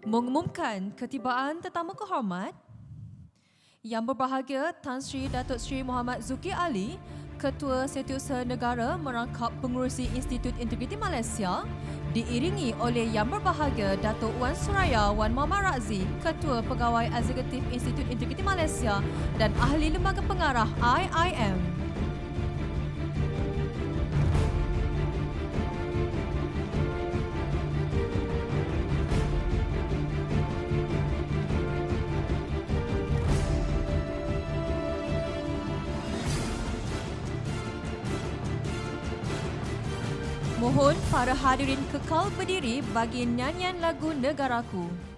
Mengumumkan ketibaan tetamu kehormat yang berbahagia Tan Sri Datuk Sri Muhammad Zuki Ali, Ketua Setiausaha Negara Merangkap Pengurusi Institut Integriti Malaysia, diiringi oleh Yang Berbahagia Datuk Wan Suraya Wan Muhammad Razzi, Ketua Pegawai Eksekutif Institut Integriti Malaysia dan Ahli Lembaga Pengarah IIM. Mohon para hadirin kekal berdiri bagi nyanyian lagu Negaraku.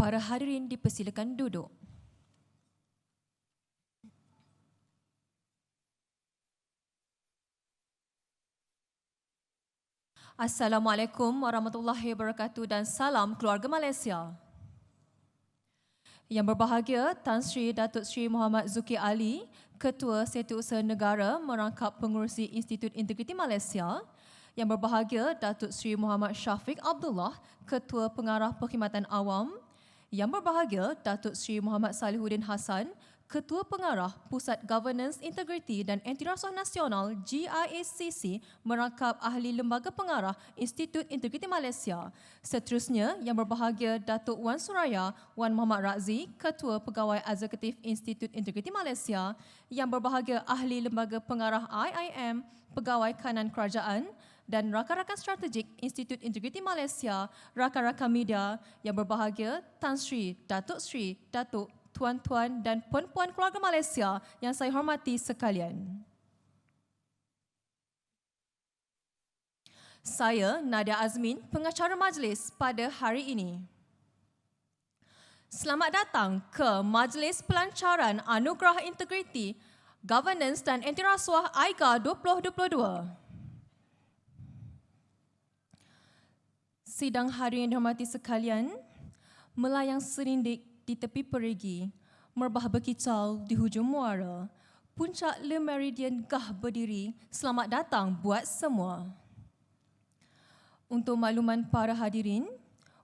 Para hadirin dipersilakan duduk. Assalamualaikum warahmatullahi wabarakatuh dan salam keluarga Malaysia. Yang berbahagia Tan Sri Datuk Sri Muhammad Zuki Ali, Ketua Setiausaha Negara Merangkap Pengurusi Institut Integriti Malaysia. Yang berbahagia Datuk Sri Muhammad Syafiq Abdullah, Ketua Pengarah Perkhidmatan Awam. Yang berbahagia Datuk Sri Muhammad Salihuddin Hassan, Ketua Pengarah Pusat Governance Integriti dan Antirasuah Nasional GIACC merangkap Ahli Lembaga Pengarah Institut Integriti Malaysia. Seterusnya, yang berbahagia Datuk Wan Suraya Wan Muhammad Razzi, Ketua Pegawai Eksekutif Institut Integriti Malaysia. Yang berbahagia Ahli Lembaga Pengarah IIM, Pegawai Kanan Kerajaan dan rakan-rakan strategik Institut Integriti Malaysia, rakan-rakan media yang berbahagia Tan Sri, Datuk Sri, Datuk, tuan-tuan dan puan-puan keluarga Malaysia yang saya hormati sekalian. Saya Nadia Azmin, pengacara majlis pada hari ini. Selamat datang ke Majlis Pelancaran Anugerah Integriti, Governance dan Antirasuah AIGA 2022. Sidang hadirin yang dihormati sekalian, melayang serindik di tepi perigi, merbah berkicau di hujung muara, puncak Le Meridian gah berdiri, selamat datang buat semua. Untuk makluman para hadirin,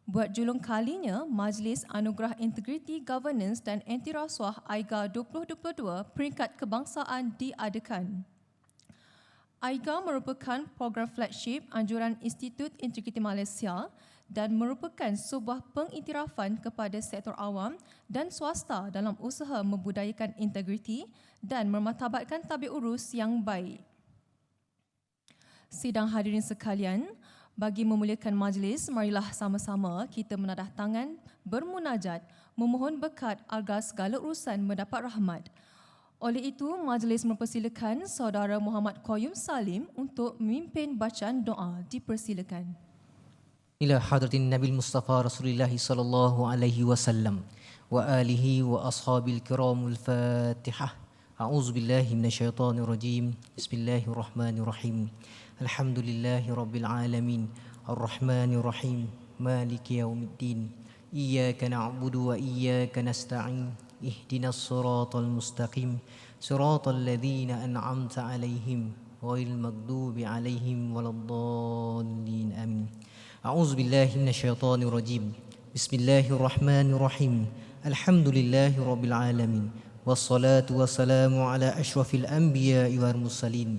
buat julung kalinya Majlis Anugerah Integriti Governance dan Antirasuah AIGA 2022 peringkat kebangsaan diadakan. AIGA merupakan program flagship anjuran Institut Integriti Malaysia dan merupakan sebuah pengiktirafan kepada sektor awam dan swasta dalam usaha membudayakan integriti dan memartabatkan tabik urus yang baik. Sidang hadirin sekalian, bagi memuliakan majlis, marilah sama-sama kita menadah tangan, bermunajat, memohon berkat agar segala urusan mendapat rahmat. Oleh itu, majlis mempersilakan Saudara Muhammad Qayyum Salim untuk memimpin bacaan doa. Dipersilakan. Ila hadratin Nabi Mustafa Rasulullah sallallahu alaihi wasallam wa alihi wa ashabil kiramul Fatihah. A'udzu billahi minasyaitonir rajim. Bismillahirrahmanirrahim. Alhamdulillahi rabbil alamin. Arrahmanir rahim. Maliki yaumiddin. إياك نعبد وإياك نستعين اهدنا الصراط المستقيم صراط الذين أنعمت عليهم غير المغضوب عليهم ولا الضالين آمين. أعوذ بالله من الشيطان الرجيم. بسم الله الرحمن الرحيم. الحمد لله رب العالمين والصلاة والسلام على أشرف الأنبياء والمرسلين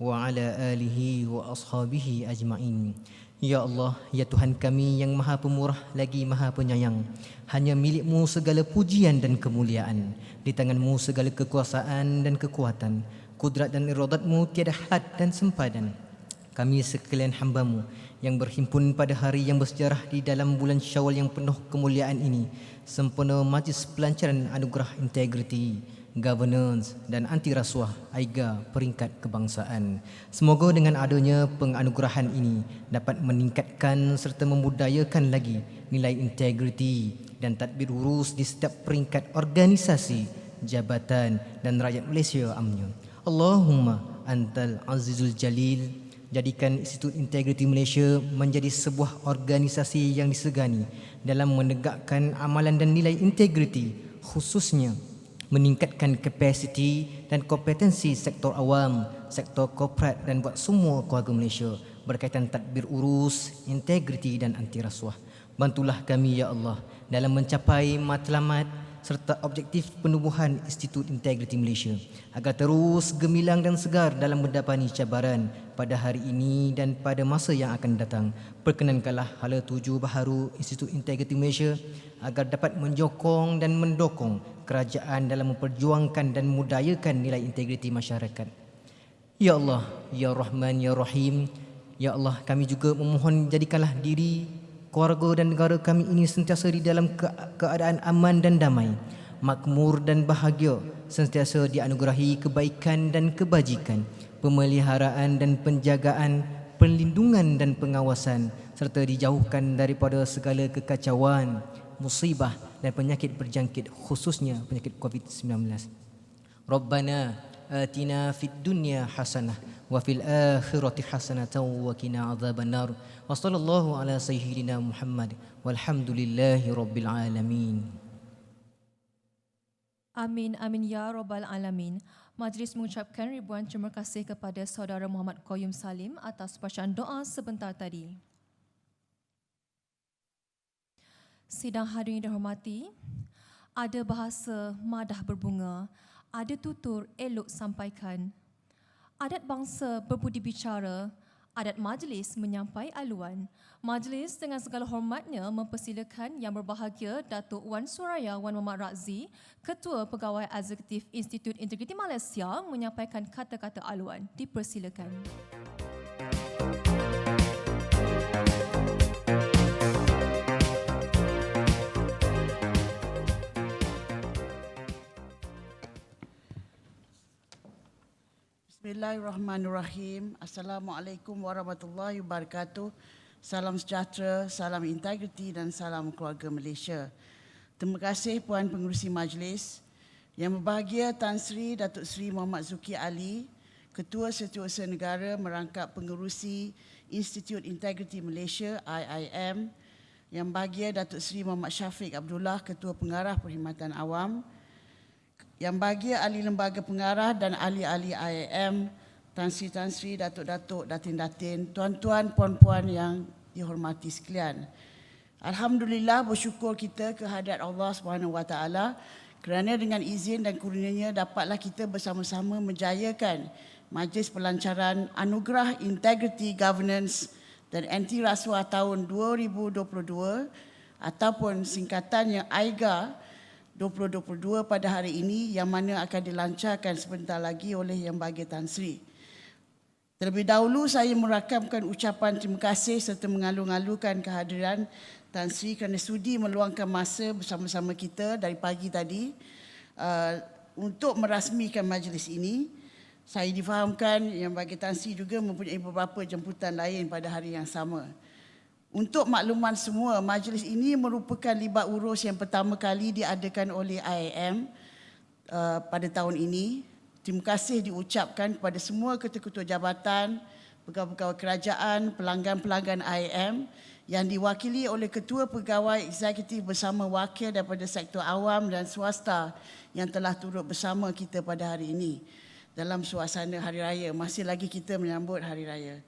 وعلى آله وأصحابه أجمعين. Ya Allah, ya Tuhan kami yang Maha Pemurah lagi Maha Penyayang, hanya milik-Mu segala pujian dan kemuliaan, di tangan-Mu segala kekuasaan dan kekuatan, kudrat dan iradat-Mu tiada had dan sempadan. Kami sekalian hamba-Mu yang berhimpun pada hari yang bersejarah di dalam bulan Syawal yang penuh kemuliaan ini, sempena majlis pelancaran anugerah integriti, governance dan anti rasuah AIGA peringkat kebangsaan. Semoga dengan adanya penganugerahan ini dapat meningkatkan serta membudayakan lagi nilai integriti dan tadbir urus di setiap peringkat organisasi, jabatan dan rakyat Malaysia amnya. Allahumma antal azizul jalil. Jadikan Institut Integriti Malaysia menjadi sebuah organisasi yang disegani dalam menegakkan amalan dan nilai integriti, khususnya meningkatkan kapasiti dan kompetensi sektor awam, sektor korporat dan buat semua keluarga Malaysia berkaitan tadbir urus, integriti dan anti rasuah. Bantulah kami ya Allah dalam mencapai matlamat serta objektif penubuhan Institut Integriti Malaysia agar terus gemilang dan segar dalam mendapati cabaran pada hari ini dan pada masa yang akan datang. Perkenankanlah hala tuju baharu Institut Integriti Malaysia agar dapat menjokong dan mendukung kerajaan dalam memperjuangkan dan mudayakan nilai integriti masyarakat. Ya Allah, Ya Rahman, Ya Rahim. Ya Allah, kami juga memohon jadikanlah diri, keluarga dan negara kami ini sentiasa di dalam keadaan aman dan damai, makmur dan bahagia, sentiasa dianugerahi kebaikan dan kebajikan, pemeliharaan dan penjagaan, perlindungan dan pengawasan, serta dijauhkan daripada segala kekacauan, musibah dan penyakit berjangkit, khususnya penyakit COVID-19. Rabbana atina fid dunya hasanah wa fil akhirati hasanatan wa qina adzabannar. Wa sallallahu ala sayyidina Muhammad walhamdulillahi rabbil alamin. Amin, amin ya rabbal alamin. Majlis mengucapkan ribuan terima kasih kepada saudara Muhammad Qayyum Salim atas bacaan doa sebentar tadi. Sidang hadirin dihormati, ada bahasa madah berbunga, ada tutur elok sampaikan. Adat bangsa berbudi bicara, adat majlis menyampai aluan. Majlis dengan segala hormatnya mempersilakan Yang Berbahagia Datuk Wan Suraya Wan Muhammad Razzi, Ketua Pegawai Eksekutif Institut Integriti Malaysia menyampaikan kata-kata aluan. Dipersilakan. Bismillahirrahmanirrahim. Assalamualaikum warahmatullahi wabarakatuh. Salam sejahtera, salam integriti dan salam keluarga Malaysia. Terima kasih Puan Pengerusi Majlis. Yang berbahagia Tan Sri Datuk Seri Muhammad Zuki Ali, Ketua Setiausaha Negara Merangkap Pengerusi Institut Integriti Malaysia IIM. Yang berbahagia Datuk Seri Muhammad Syafiq Abdullah, Ketua Pengarah Perkhidmatan Awam. Yang bahagia ahli lembaga pengarah dan ahli-ahli IIM, Tan Sri, Datuk-Datuk, Datin-Datin, tuan-tuan, puan-puan yang dihormati sekalian. Alhamdulillah, bersyukur kita kehadrat Allah SWT kerana dengan izin dan kurnianya dapatlah kita bersama-sama menjayakan Majlis Pelancaran Anugerah Integrity Governance dan Anti Rasuah tahun 2022 ataupun singkatannya AIGA 2022 pada hari ini yang mana akan dilancarkan sebentar lagi oleh Yang Bahagia Tan Sri. Terlebih dahulu saya merakamkan ucapan terima kasih serta mengalu-alukan kehadiran Tan Sri kerana sudi meluangkan masa bersama-sama kita dari pagi tadi untuk merasmikan majlis ini. Saya difahamkan Yang Bahagia Tan Sri juga mempunyai beberapa jemputan lain pada hari yang sama. Untuk makluman semua, majlis ini merupakan libat urus yang pertama kali diadakan oleh IIM pada tahun ini. Terima kasih diucapkan kepada semua ketua-ketua jabatan, pegawai-pegawai kerajaan, pelanggan-pelanggan IM yang diwakili oleh Ketua Pegawai Eksekutif bersama wakil daripada sektor awam dan swasta yang telah turut bersama kita pada hari ini dalam suasana Hari Raya. Masih lagi kita menyambut Hari Raya.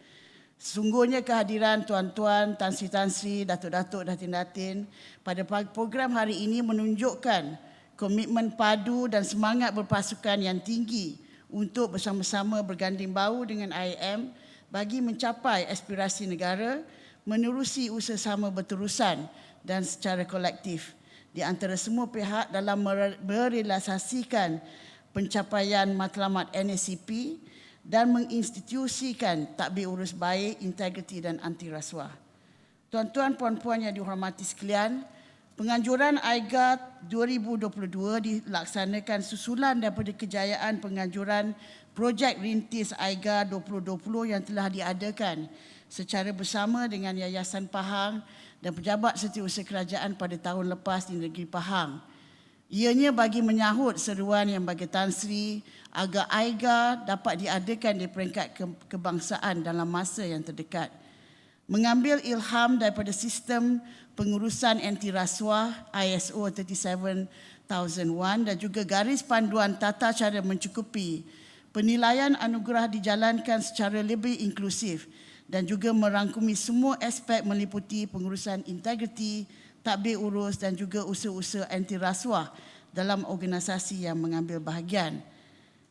Sesungguhnya kehadiran tuan-tuan, Tan Sri, Datuk-Datuk, Datin-Datin pada program hari ini menunjukkan komitmen padu dan semangat berpasukan yang tinggi untuk bersama-sama berganding bahu dengan IM bagi mencapai aspirasi negara, menerusi usaha sama berterusan dan secara kolektif di antara semua pihak dalam merealisasikan pencapaian matlamat NACP dan menginstitusikan tadbir urus baik, integriti dan anti rasuah. Tuan-tuan, puan-puan yang dihormati sekalian, penganjuran AIGA 2022 dilaksanakan susulan daripada kejayaan penganjuran projek rintis AIGA 2020 yang telah diadakan secara bersama dengan Yayasan Pahang dan Pejabat Setiausaha Kerajaan pada tahun lepas di negeri Pahang. Ianya bagi menyahut seruan yang bagi Tan Sri agar AIGA dapat diadakan di peringkat kebangsaan dalam masa yang terdekat. Mengambil ilham daripada sistem pengurusan anti rasuah ISO 37001 dan juga garis panduan tata cara mencukupi, penilaian anugerah dijalankan secara lebih inklusif dan juga merangkumi semua aspek meliputi pengurusan integriti, tadbir urus dan juga usaha-usaha anti rasuah dalam organisasi yang mengambil bahagian.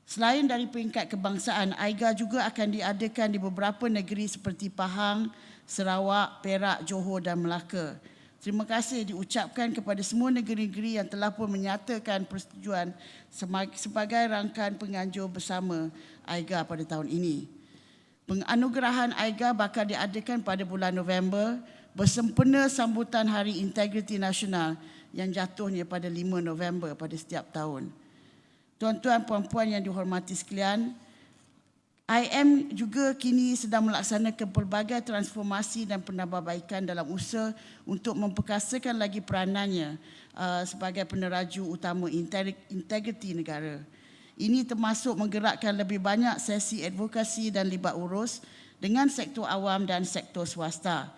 Selain dari peringkat kebangsaan, AIGA juga akan diadakan di beberapa negeri seperti Pahang, Sarawak, Perak, Johor dan Melaka. Terima kasih diucapkan kepada semua negeri-negeri yang telah pun menyatakan persetujuan sebagai rangkaian penganjur bersama AIGA pada tahun ini. Penganugerahan AIGA bakal diadakan pada bulan November bersempena sambutan Hari Integriti Nasional yang jatuhnya pada 5 November pada setiap tahun. Tuan-tuan, puan-puan yang dihormati sekalian, IM juga kini sedang melaksanakan pelbagai transformasi dan penambahbaikan dalam usaha untuk memperkasakan lagi peranannya sebagai peneraju utama integriti negara. Ini termasuk menggerakkan lebih banyak sesi advokasi dan libat urus dengan sektor awam dan sektor swasta.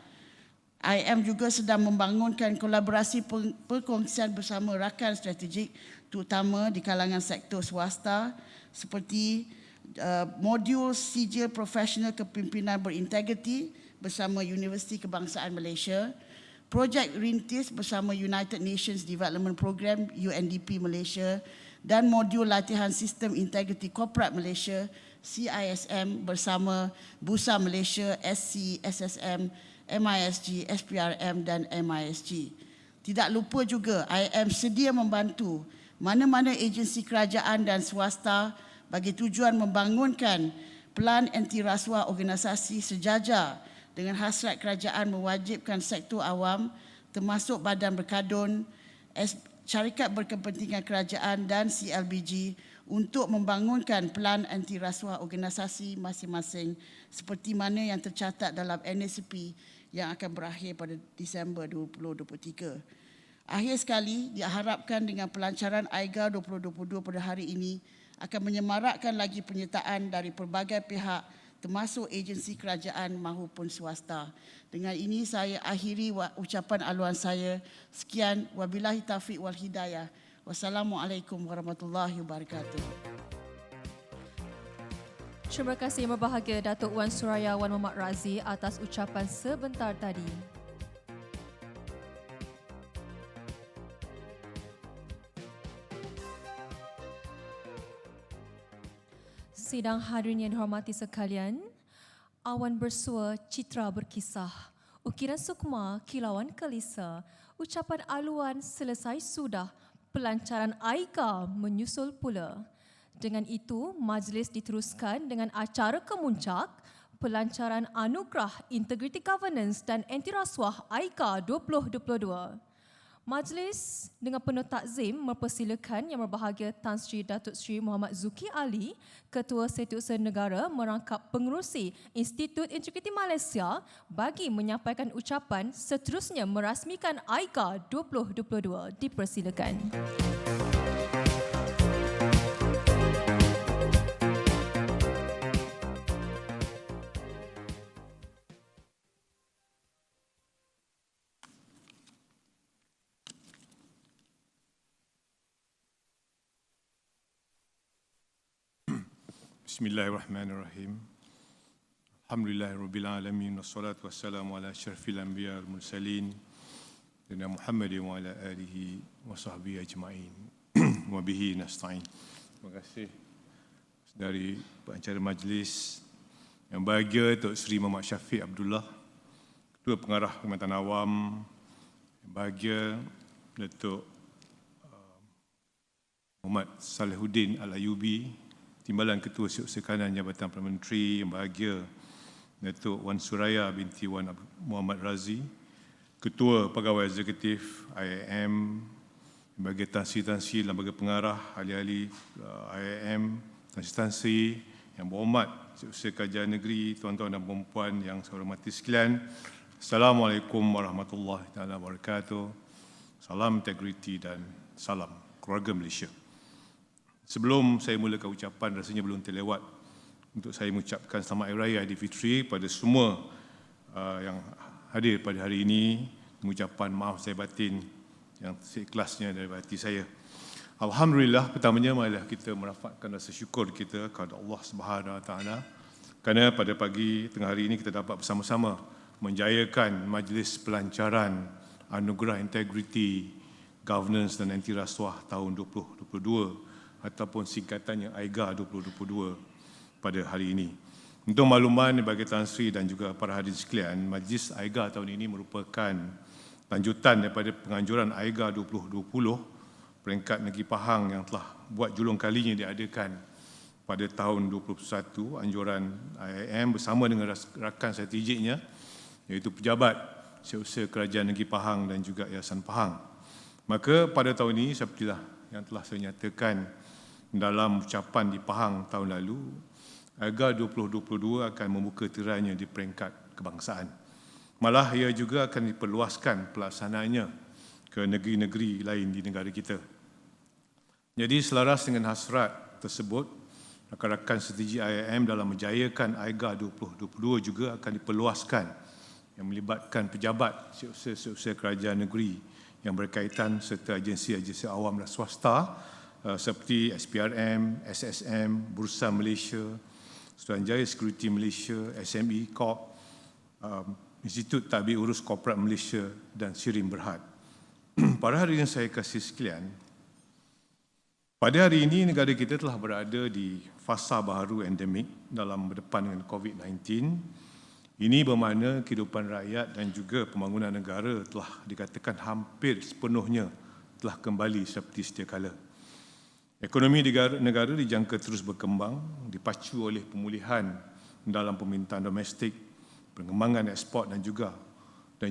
IM juga sedang membangunkan kolaborasi perkongsian bersama rakan strategik terutama di kalangan sektor swasta seperti modul sijil profesional kepimpinan berintegriti bersama Universiti Kebangsaan Malaysia, projek rintis bersama United Nations Development Programme UNDP Malaysia dan modul latihan sistem integriti korporat Malaysia CISM bersama Bursa Malaysia, SC, SSM, MISG, SPRM dan MISG. Tidak lupa juga IM sedia membantu mana-mana agensi kerajaan dan swasta bagi tujuan membangunkan pelan anti rasuah organisasi sejajar dengan hasrat kerajaan mewajibkan sektor awam termasuk badan berkadun, syarikat berkepentingan kerajaan dan CLBG untuk membangunkan pelan anti rasuah organisasi masing-masing seperti mana yang tercatat dalam NACP yang akan berakhir pada Disember 2023. Akhir sekali, diharapkan dengan pelancaran AIGA 2022 pada hari ini akan menyemarakkan lagi penyertaan dari pelbagai pihak termasuk agensi kerajaan maupun swasta. Dengan ini saya akhiri ucapan aluan saya. Sekian, wabillahi taufiq wal hidayah. Wassalamualaikum warahmatullahi wabarakatuh. Terima kasih yang berbahagia Datuk Wan Suraya Wan Muhammad Razi atas ucapan sebentar tadi. Sidang hadirin yang dihormati sekalian, awan bersua, citra berkisah, ukiran sukma, kilauan kelisa, ucapan aluan selesai sudah, pelancaran AIGA menyusul pula. Dengan itu, majlis diteruskan dengan acara kemuncak, pelancaran Anugerah Integrity Governance dan Anti Rasuah AIGA 2022. Majlis dengan penuh takzim mempersilakan Yang Berbahagia Tan Sri Datuk Sri Muhammad Zuki Ali, Ketua Setiausaha Negara merangkap pengerusi Institut Integriti Malaysia bagi menyampaikan ucapan seterusnya merasmikan AIGA 2022. Dipersilakan. Bismillahirrahmanirrahim. Alhamdulillahirabbil alamin wassalatu wassalamu ala asyrafil anbiya wal mursalin sayyidina Muhammadin wa ala alihi wa sahbihi ajma'in. Wa bihi nasta'in. Terima kasih dari pengacara majlis yang bahagia Tok Sri Muhammad Shaffiq Abdullah, Ketua Pengarah Perkhidmatan Awam, yang bahagia Datuk Muhammad Salihuddin Al-Ayubi, Timbalan Ketua Setiausaha Kanan Jabatan Perdana Menteri, yang bahagia Datuk Wan Suraya binti Wan Muhammad Razi, Ketua Pegawai Eksekutif IIM, bagi tansi-tansi lembaga pengarah, ahli-ahli IIM, tansi-tansi yang berhormat Setiausaha Kajian Negeri, tuan-tuan dan puan-puan yang saya hormati sekalian. Assalamualaikum warahmatullahi wabarakatuh. Salam integriti dan salam keluarga Malaysia. Sebelum saya mulakan ucapan, rasanya belum terlewat untuk saya mengucapkan selamat Hari Raya Aidilfitri pada semua yang hadir pada hari ini. Mengucapkan maaf saya batin yang seikhlasnya dari hati saya. Alhamdulillah, pertamanya marilah kita merafakkan rasa syukur kita kepada Allah Subhanahu Wa Taala kerana pada pagi tengah hari ini kita dapat bersama-sama menjayakan majlis pelancaran Anugerah Integriti, Governance dan Anti Rasuah tahun 2022 ataupun singkatannya AIGA 2022 pada hari ini. Untuk makluman bagi Tan Sri dan juga para hadirin sekalian, majlis AIGA tahun ini merupakan lanjutan daripada penganjuran AIGA 2020 peringkat Negeri Pahang yang telah buat julung kalinya diadakan pada tahun 2021, anjuran IIM bersama dengan rakan strategiknya iaitu pejabat Setiausaha Kerajaan Negeri Pahang dan juga Yayasan Pahang. Maka pada tahun ini sepertilah yang telah saya nyatakan dalam ucapan di Pahang tahun lalu, AIGA 2022 akan membuka tirainya di peringkat kebangsaan. Malah ia juga akan diperluaskan pelaksanaannya ke negeri-negeri lain di negara kita. Jadi selaras dengan hasrat tersebut, rakan-rakan strategi IIM dalam menjayakan AIGA 2022 juga akan diperluaskan yang melibatkan pejabat setiausaha kerajaan negeri yang berkaitan serta agensi-agensi awam dan swasta seperti SPRM, SSM, Bursa Malaysia, Suruhanjaya Security Malaysia, SME Corp, Institut Tadbir Urus Korporat Malaysia dan Sirim Berhad. Para hadirin saya kasih sekalian, pada hari ini negara kita telah berada di fasa baharu endemik dalam berdepan dengan COVID-19. Ini bermakna kehidupan rakyat dan juga pembangunan negara telah dikatakan hampir sepenuhnya telah kembali seperti sedia kala. Ekonomi negara dijangka terus berkembang, dipacu oleh pemulihan dalam permintaan domestik, pengembangan ekspor dan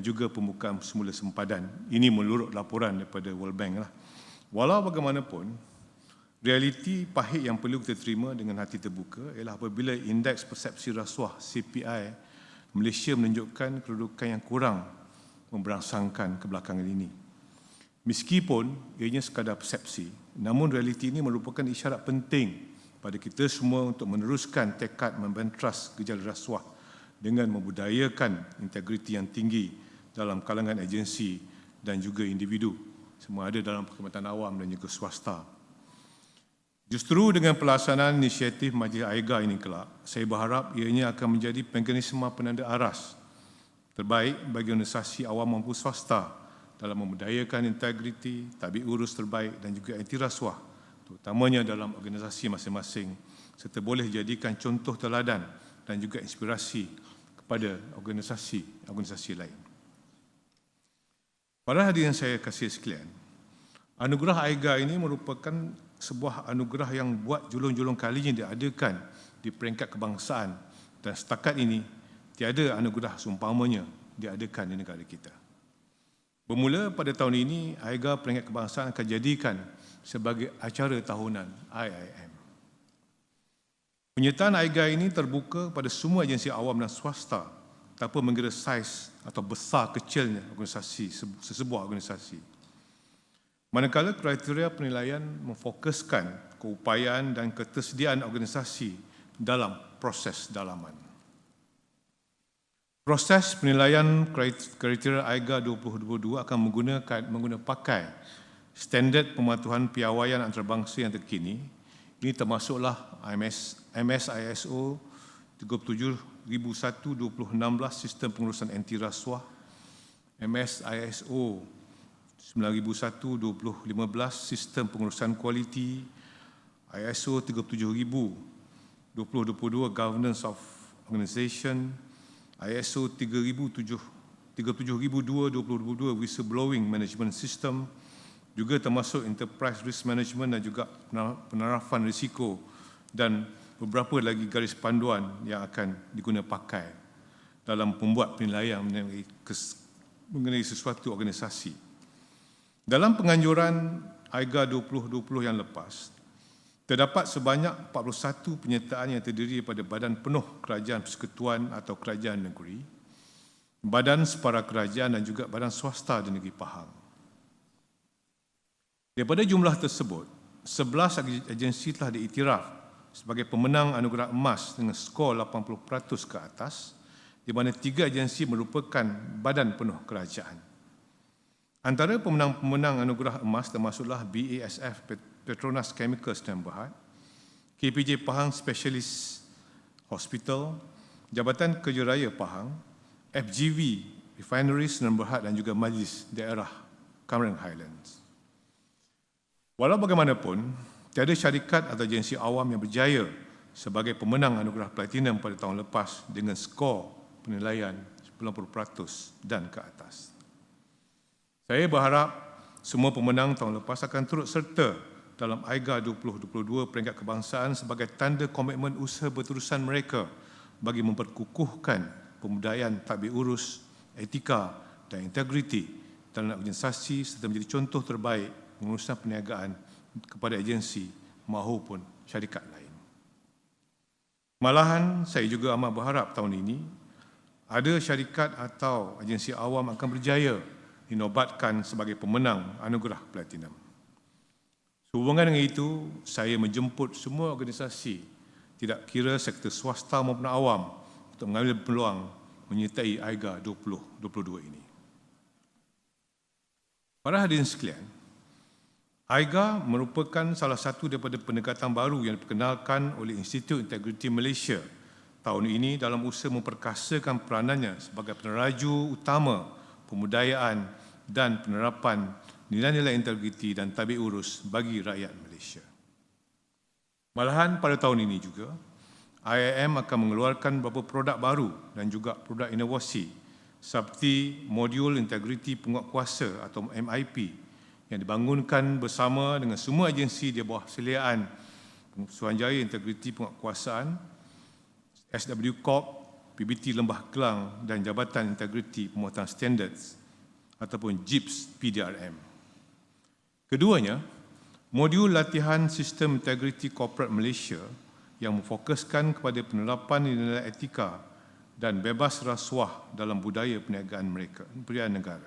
juga pembukaan semula sempadan. Ini menurut laporan daripada World Bank lah. Walau bagaimanapun, realiti pahit yang perlu kita terima dengan hati terbuka ialah apabila indeks persepsi rasuah CPI Malaysia menunjukkan kedudukan yang kurang memberangsangkan kebelakangan ini. Meskipun ianya sekadar persepsi, namun realiti ini merupakan isyarat penting pada kita semua untuk meneruskan tekad membentras gejala rasuah dengan membudayakan integriti yang tinggi dalam kalangan agensi dan juga individu, semua ada dalam perkhidmatan awam dan juga swasta. Justru dengan pelaksanaan inisiatif Majlis AIGA ini kelak, saya berharap ianya akan menjadi mekanisme penanda aras terbaik bagi organisasi awam maupun swasta dalam membudayakan integriti, tadbir urus terbaik dan juga anti rasuah, terutamanya dalam organisasi masing-masing, serta boleh dijadikan contoh teladan dan juga inspirasi kepada organisasi lain. Para hadirin saya kasih sekalian, anugerah AIGA ini merupakan sebuah anugerah yang buat julung-julung kalinya diadakan di peringkat kebangsaan dan setakat ini tiada anugerah seumpamanya diadakan di negara kita. Bermula pada tahun ini, AIGA peringkat kebangsaan akan jadikan sebagai acara tahunan IIM. Penyertaan AIGA ini terbuka pada semua agensi awam dan swasta tanpa mengira saiz atau besar kecilnya sesebuah organisasi. Manakala kriteria penilaian memfokuskan keupayaan dan ketersediaan organisasi dalam proses dalaman. Proses penilaian kriteria AIGA 2022 akan menggunakan pakai standard pematuhan piawaian antarabangsa yang terkini. Ini termasuklah IMS MS-ISO 37001-2016 Sistem Pengurusan Anti Rasuah, MS-ISO 9001-2015 Sistem Pengurusan Kualiti, ISO 37000-2022 Governance of Organisation, ISO 37002-2022 Whistleblowing Management System, juga termasuk Enterprise Risk Management dan juga penerapan risiko dan beberapa lagi garis panduan yang akan diguna pakai dalam membuat penilaian mengenai sesuatu organisasi. Dalam penganjuran AIGA 2020 yang lepas, terdapat sebanyak 41 penyertaan yang terdiri daripada badan penuh kerajaan persekutuan atau kerajaan negeri, badan separa kerajaan dan juga badan swasta di negeri Pahang. Daripada jumlah tersebut, 11 agensi telah diiktiraf sebagai pemenang anugerah emas dengan skor 80% ke atas, di mana 3 agensi merupakan badan penuh kerajaan. Antara pemenang-pemenang anugerah emas termasuklah BASF Petronas Chemicals dan Berhad, KPJ Pahang Specialist Hospital, Jabatan Kerja Raya Pahang, FGV Refineries dan Berhad dan juga Majlis Daerah Cameron Highlands. Walau bagaimanapun, tiada syarikat atau agensi awam yang berjaya sebagai pemenang anugerah platinum pada tahun lepas dengan skor penilaian 90% dan ke atas. Saya berharap semua pemenang tahun lepas akan turut serta dalam AIGA 2022 peringkat kebangsaan sebagai tanda komitmen usaha berterusan mereka bagi memperkukuhkan pembudayaan tadbir urus, etika dan integriti dalam organisasi serta menjadi contoh terbaik pengurusan perniagaan kepada agensi maupun syarikat lain. Malahan, saya juga amat berharap tahun ini ada syarikat atau agensi awam akan berjaya dinobatkan sebagai pemenang anugerah platinum. Sehubungan dengan itu, saya menjemput semua organisasi, tidak kira sektor swasta maupun awam, untuk mengambil peluang menyertai AIGA 2022 ini. Para hadirin sekalian, AIGA merupakan salah satu daripada pendekatan baru yang diperkenalkan oleh Institut Integriti Malaysia tahun ini dalam usaha memperkasakan peranannya sebagai peneraju utama pembudayaan dan penerapan nilai-nilai integriti dan tadbir urus bagi rakyat Malaysia. Malahan pada tahun ini juga, IIM akan mengeluarkan beberapa produk baru dan juga produk inovasi seperti modul integriti penguatkuasa atau MIP yang dibangunkan bersama dengan semua agensi di bawah seliaan Suruhanjaya Integriti Penguatkuasaan, SW Corp, PBT Lembah Kelang dan Jabatan Integriti Pemuatan Standards ataupun JIPS PDRM. Keduanya, modul latihan Sistem Integriti Corporate Malaysia yang memfokuskan kepada penerapan nilai etika dan bebas rasuah dalam budaya perniagaan mereka, perniagaan negara.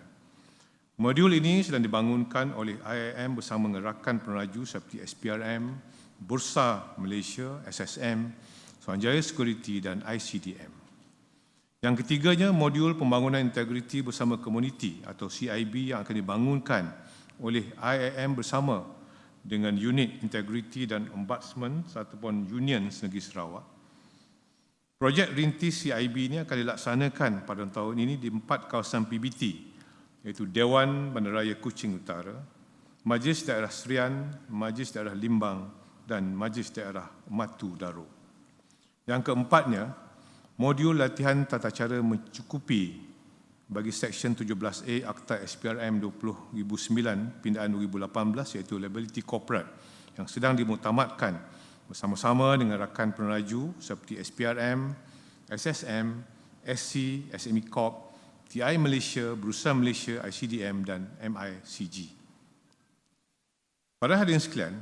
Modul ini sedang dibangunkan oleh IIM bersama dengan rakan peneraju seperti SPRM, Bursa Malaysia, SSM, Suruhanjaya Security dan ICDM. Yang ketiganya, modul pembangunan integriti bersama komuniti atau CIB yang akan dibangunkan oleh IIM bersama dengan unit integriti dan ombudsman ataupun unions negeri Sarawak. Projek rintis CIB ini akan dilaksanakan pada tahun ini di 4 kawasan PBT, iaitu Dewan Bandaraya Kuching Utara, Majlis Daerah Serian, Majlis Daerah Limbang dan Majlis Daerah Matu Daro. Yang keempatnya, modul latihan tata cara mencukupi bagi Seksyen 17A Akta SPRM 2009 pindaan 2018 iaitu Liability Corporate yang sedang dimuktamadkan bersama-sama dengan rakan peneraju seperti SPRM, SSM, SC, SME Corp, TI Malaysia, Bursa Malaysia, ICDM dan MICG. Para hadirin sekalian,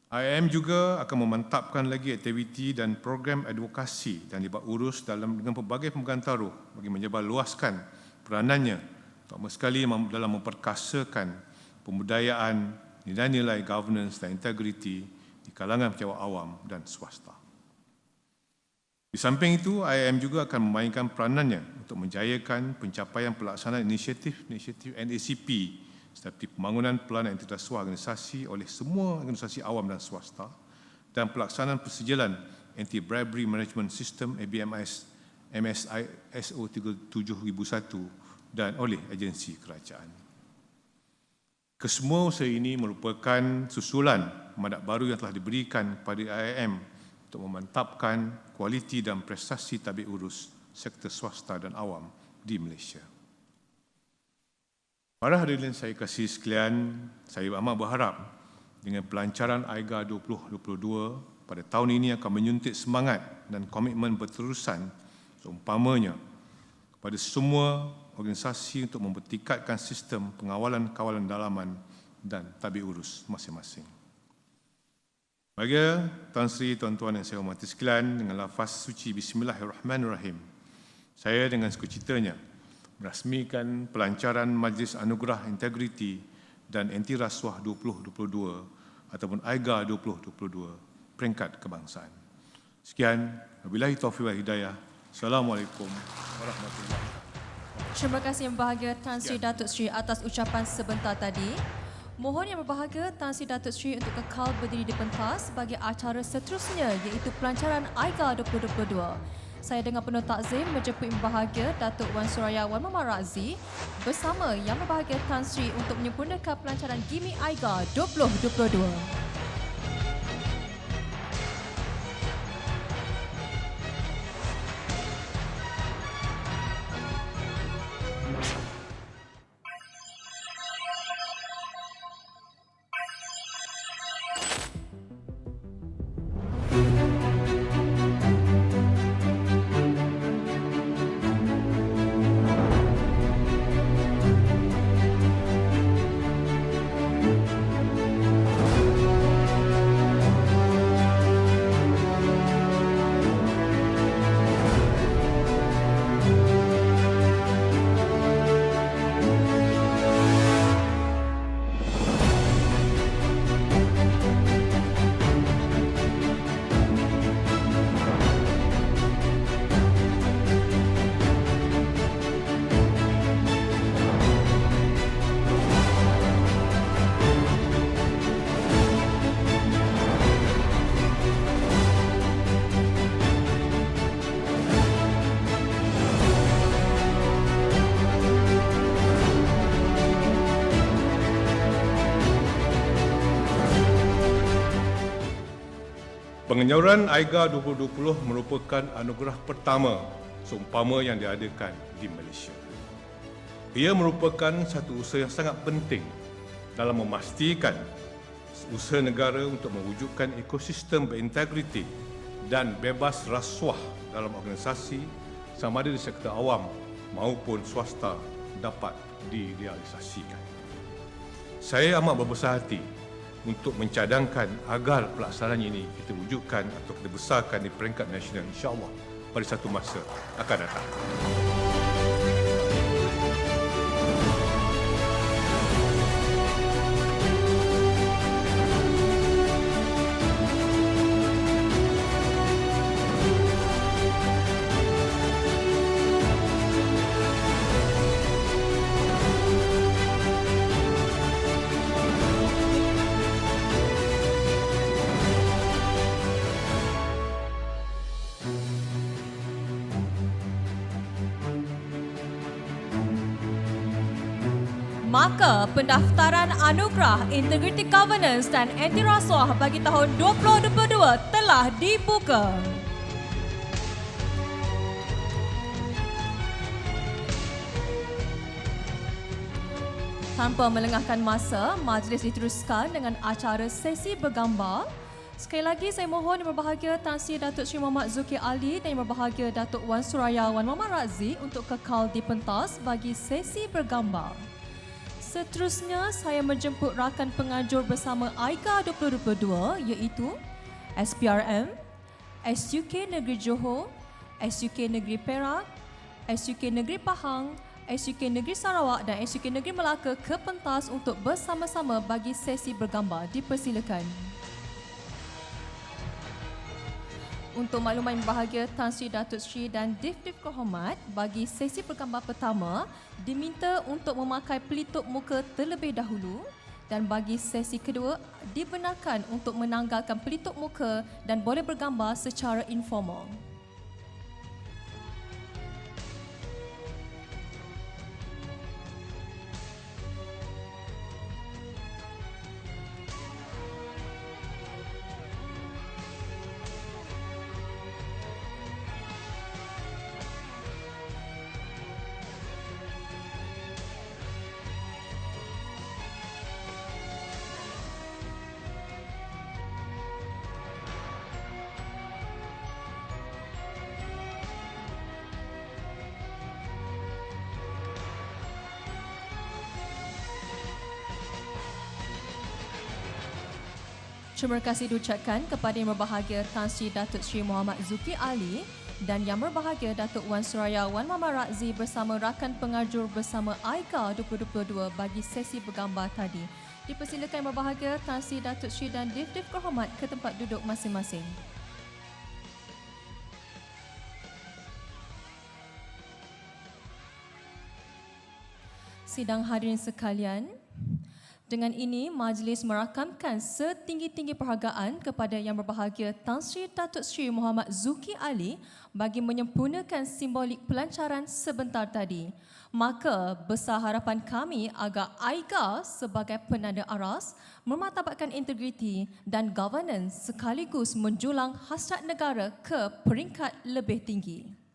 IIM juga akan memantapkan lagi aktiviti dan program advokasi dan libat urus dengan pelbagai pemegang taruh bagi menyebarluaskan peranannya terutama sekali dalam memperkasakan pembudayaan, nilai-nilai governance dan integriti di kalangan pejabat awam dan swasta. Di samping itu, IIM juga akan memainkan peranannya untuk menjayakan pencapaian pelaksanaan inisiatif NACP seperti pembangunan pelanan entitas organisasi oleh semua organisasi awam dan swasta dan pelaksanaan persejalan Anti-Bribery Management System ABMS MSI SO 37001 dan oleh agensi kerajaan. Kesemua usaha ini merupakan susulan mandat baru yang telah diberikan kepada IIM untuk memantapkan kualiti dan prestasi tabik urus sektor swasta dan awam di Malaysia. Para hadirin saya kasih sekalian, saya amat berharap dengan pelancaran AIGA 2022 pada tahun ini akan menyuntik semangat dan komitmen berterusan seumpamanya kepada semua organisasi untuk mempertingkatkan sistem pengawalan kawalan dalaman dan tabik urus masing-masing. Bagi Tan Sri, tuan-tuan yang saya hormati sekalian, dengan lafaz suci Bismillahirrahmanirrahim, saya dengan sukacitanya merasmikan pelancaran Majlis Anugerah Integriti dan Anti Rasuah 2022 ataupun AIGA 2022 peringkat kebangsaan. Sekian, wabillahi taufiq wal hidayah. Assalamualaikum warahmatullahi wabarakatuh. Terima kasih Yang Berbahagia Tan Sri Datuk Sri atas ucapan sebentar tadi. Mohon Yang Berbahagia Tan Sri Datuk Sri untuk kekal berdiri di pentas bagi acara seterusnya iaitu pelancaran AIGA 2022. Saya dengan penuh takzim menjemput Yang Berbahagia Datuk Wan Suraya Wan Muhammad Razi bersama Yang Berbahagia Tan Sri untuk menyempurnakan pelancaran GIMI AIGA 2022. Penganjuran AIGA 2020 merupakan anugerah pertama seumpama yang diadakan di Malaysia. Ia merupakan satu usaha yang sangat penting dalam memastikan usaha negara untuk mewujudkan ekosistem berintegriti dan bebas rasuah dalam organisasi sama ada di sektor awam maupun swasta dapat direalisasikan. Saya amat berbesar hati untuk mencadangkan agar pelaksanaan ini kita wujudkan atau kita besarkan di peringkat nasional insya-Allah pada satu masa akan datang. Maka pendaftaran Anugerah Integrity Governance dan Anti Rasuah bagi tahun 2022 telah dibuka. Tanpa melengahkan masa, majlis diteruskan dengan acara sesi bergambar. Sekali lagi saya mohon Yang Berbahagia Tan Sri Datuk Sri Muhammad Zuki Ali dan Yang Berbahagia Datuk Wan Suraya Wan Muhammad Razi untuk kekal di pentas bagi sesi bergambar. Seterusnya, saya menjemput rakan penganjur bersama AIGA 2022 iaitu SPRM, SUK Negeri Johor, SUK Negeri Perak, SUK Negeri Pahang, SUK Negeri Sarawak dan SUK Negeri Melaka ke pentas untuk bersama-sama bagi sesi bergambar. Dipersilakan. Untuk makluman yang berbahagia Tan Sri Datuk Sri dan Div-Div Kehormat, bagi sesi bergambar pertama diminta untuk memakai pelitup muka terlebih dahulu Dan bagi sesi kedua, dibenarkan untuk menanggalkan pelitup muka dan boleh bergambar secara informal. Terima kasih diucapkan kepada Yang Berbahagia Tan Sri Datuk Sri Muhammad Zuki Ali dan Yang Berbahagia Datuk Wan Suraya Wan Muhammad Razzi bersama rakan pengajur bersama AIKA 2022 bagi sesi bergambar tadi. Dipersilakan Yang Berbahagia Tan Sri Datuk Sri dan Div-Div Kehormat ke tempat duduk masing-masing. Sidang hadirin sekalian, dengan ini, majlis merakamkan setinggi-tinggi perhargaan kepada Yang Berbahagia Tan Sri Datuk Sri Muhammad Zuki Ali bagi menyempurnakan simbolik pelancaran sebentar tadi. Maka, besar harapan kami agar AIKA sebagai penanda aras memartabatkan integriti dan governance sekaligus menjulang hasrat negara ke peringkat lebih tinggi.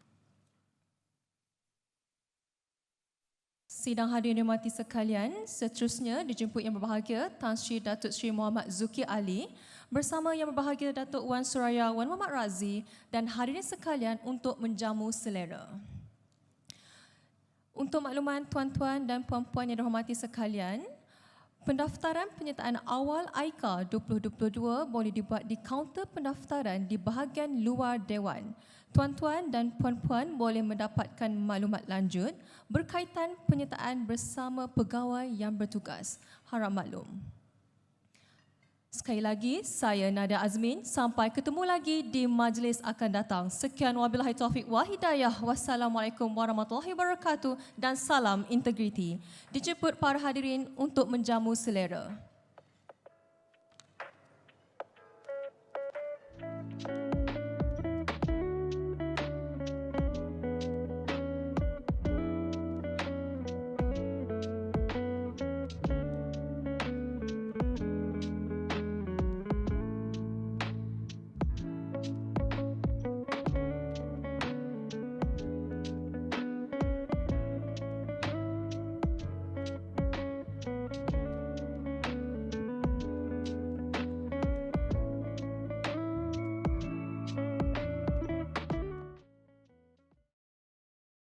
Sidang hadirin dihormati sekalian, seterusnya dijemput Yang Berbahagia Tan Sri Datuk Sri Muhammad Zuki Ali bersama Yang Berbahagia Datuk Wan Suraya Wan Muhammad Razzi dan hadirin sekalian untuk menjamu selera. Untuk makluman tuan-tuan dan puan-puan yang dihormati sekalian, pendaftaran penyertaan awal AIKA 2022 boleh dibuat di kaunter pendaftaran di bahagian luar Dewan. Tuan-tuan dan puan-puan boleh mendapatkan maklumat lanjut berkaitan penyertaan bersama pegawai yang bertugas. Harap maklum. Sekali lagi, saya Nadia Azmin. Sampai ketemu lagi di majlis akan datang. Sekian wabillahi taufiq wa hidayah. Wassalamualaikum warahmatullahi wabarakatuh dan salam integriti. Dijemput para hadirin untuk menjamu selera.